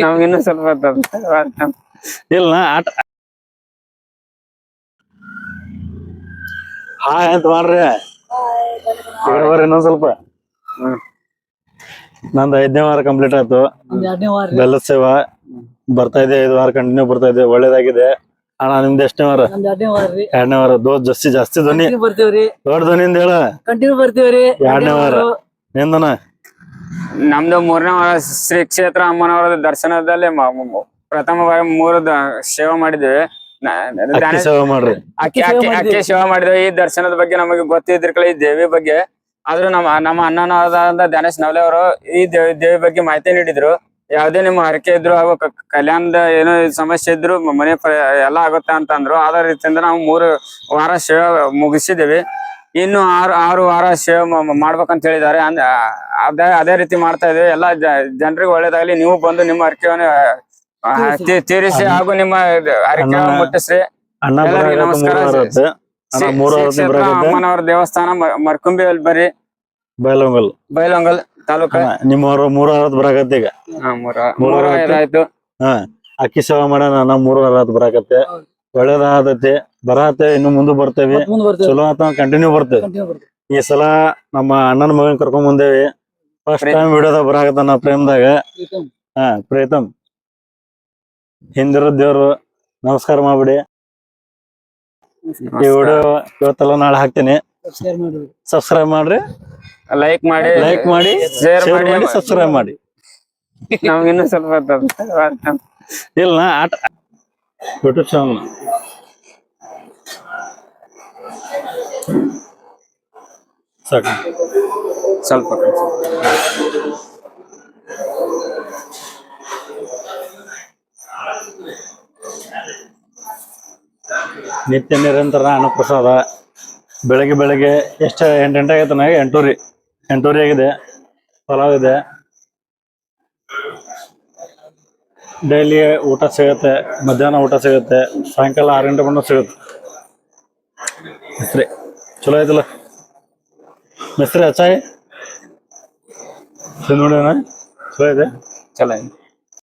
ನಮ್ಗಿನ್ನೂ ಸ್ವಲ್ಪ ಹೊತ್ತು ಇಲ್ಲ ಆಟ ಹಾಯ್ ಅಂತ ಮಾಡ್ರಿ ಈ ಕಡೆ ಬರ್ರಿ ಇನ್ನೊಂದ್ ಸ್ವಲ್ಪ. ನಂದು 5ನೇ ವಾರ ಕಂಪ್ಲೀಟ್ ಆಯ್ತು. ಬೆಲ್ಲದ ಸೇವಾ ಬರ್ತಾ ಇದೆ, 5 ವಾರ ಕಂಟಿನ್ಯೂ ಬರ್ತಾ ಇದೆ, ಒಳ್ಳೇದಾಗಿದೆ. ಅಣ್ಣ ನಿಮ್ದು ಎಷ್ಟನೇ ವಾರ? 2ನೇ ವಾರ. ಜಾಸ್ತಿ ಧ್ವನಿ ದೊಡ್ಡ ಧ್ವನಿಯಿಂದ ಹೇಳ. ಕಂಟಿನ್ಯೂ ಬರ್ತೀವ್ರಿ. 2ನೇ ವಾರ ನಿಂದನ? ನಮ್ದು 3ನೇ ವಾರ ಶ್ರೀ ಕ್ಷೇತ್ರ ಅಮ್ಮನವರ ದರ್ಶನದಲ್ಲಿ ಪ್ರಥಮವಾಗಿ 3 ಸೇವೆ ಮಾಡಿದ್ದೇವೆ. ಅಕ್ಕಿ ಸೇವೆ ಮಾಡ್ರಿ. ಅಕ್ಕಿ ಸೇವೆ ಮಾಡಿದ್ದೇವೆ. ಈ ದರ್ಶನದ ಬಗ್ಗೆ ನಮಗೆ ಗೊತ್ತಿದ್ದಿರ್ಕಲ್ಲ, ಈ ದೇವಿ ಬಗ್ಗೆ. ಆದ್ರೂ ನಮ್ಮ ಅಣ್ಣನಾದ ಧ್ಯಾನೇಶ್ ನವಲೆ ಅವರು ಈ ದೇವಿ ಬಗ್ಗೆ ಮಾಹಿತಿ ನೀಡಿದ್ರು. ಯಾವ್ದೇ ನಿಮ್ಮ ಹರಕೆ ಇದ್ರು ಹಾಗೂ ಕಲ್ಯಾಣದ ಏನೋ ಸಮಸ್ಯೆ ಇದ್ರು ಮನೆ ಎಲ್ಲ ಆಗುತ್ತೆ ಅಂತ ಅಂದ್ರು. ಅದೇ ರೀತಿಯಿಂದ ನಾವು 3 ವಾರ ಸೇವೆ ಮುಗಿಸಿದ್ದೇವೆ. ಇನ್ನು 6 ವಾರ ಸೇವೆ ಮಾಡ್ಬೇಕಂತ ಹೇಳಿದ್ದಾರೆ. ಅದೇ ರೀತಿ ಮಾಡ್ತಾ ಇದ್ದೇವೆ. ಎಲ್ಲ ಜನರಿಗೆ ಒಳ್ಳೇದಾಗ್ಲಿ. ನೀವು ಬಂದು ನಿಮ್ಮ ಹರಕೆಯನ್ನು ತೀರಿಸಿ ಹಾಗೂ ನಿಮ್ಮ ಹರಕೆ ಮುಟ್ಟಿಸ್ರಿ. ಎಲ್ಲರಿಗೂ ನಮಸ್ಕಾರ. ಅಮ್ಮನವರ ದೇವಸ್ಥಾನ ಮರ್ಕುಂಬಿಯಲ್ಲಿ ಬರ್ರಿ, ಬೈಲೊಂಗಲ್ ತಾಲೂಕ. ನಿಮ್ಮವ್ರ 3 ವಾರ ಬರಾಕತ್ತೆ ಈಗ. 3 ವಾರ ಆಯ್ತು. ಅಕ್ಕಿ ಸೇವೆ ಮಾಡೋಣ. 3 ವಾರ ಬರಾಕತ್ತೆ, ಒಳ್ಳೇದಾಗತೈತಿ. ಬರತ್ತೆ, ಇನ್ನು ಮುಂದೆ ಬರ್ತೇವಿ. ಚಲೋ ಆತ, ಕಂಟಿನ್ಯೂ ಬರ್ತೇವೆ. ಈ ಸಲ ನಮ್ಮ ಅಣ್ಣನ ಮಗನ್ ಕರ್ಕೊಂಡ್ ಬಂದೇವಿ. ಫಸ್ಟ್ ಟೈಮ್ ವಿಡಿಯೋದಾಗ ಬರಾಕತ್ತಾನ ಪ್ರೇಮ್ದಾಗ. ಪ್ರೀತಮ್ ಹಿಂದಿರೋ ದೇವ್ರು ನಮಸ್ಕಾರ ಮಾಡ್ಬಿಡಿ. ಈ ವಿಡಿಯೋ ಇವತ್ತೆಲ್ಲ ನಾಳೆ ಹಾಕ್ತೀನಿ. ಸಬ್ಸ್ಕ್ರೈಬ್ ಮಾಡ್ರಿ, ಲೈಕ್ ಮಾಡಿ, ಶೇರ್ ಮಾಡಿ, ಸಬ್ಸ್ಕ್ರೈಬ್ ಮಾಡಿ. ನಮ್ಗಿನ್ನೂ ಸ್ವಲ್ಪ ಹೊತ್ತು ಇಲ್ಲ ಆಟ ಯೂಟ್ಯೂಬ್ ಚಾನಲ್ ಸಾಕು ಸ್ವಲ್ಪ ನಿತ್ಯ ನಿರಂತರ ಅನ್ನಪ್ರಸಾದ. ಬೆಳಗ್ಗೆ ಎಷ್ಟು 8 ಗಂಟೆ ಆಗೈತೆ? ನನಗೆ 8:30 ಆಗಿದೆ. ಪಲಾವ್ ಇದೆ. ಡೈಲಿ ಊಟ ಸಿಗುತ್ತೆ, ಮಧ್ಯಾಹ್ನ ಊಟ ಸಿಗುತ್ತೆ, ಸಾಯಂಕಾಲ 6 ಗಂಟೆ ಬಂದು ಸಿಗುತ್ತೆ. ಮಿಸ್ತ್ರಿ ಚಲೋ ಐತಲ್ಲ ಮಿಸ್ತ್ರಿ? ಅಚ್ಚಾಯಿ ನೋಡಿ ಚಲೋ ಇದೆ. ಚಲೋ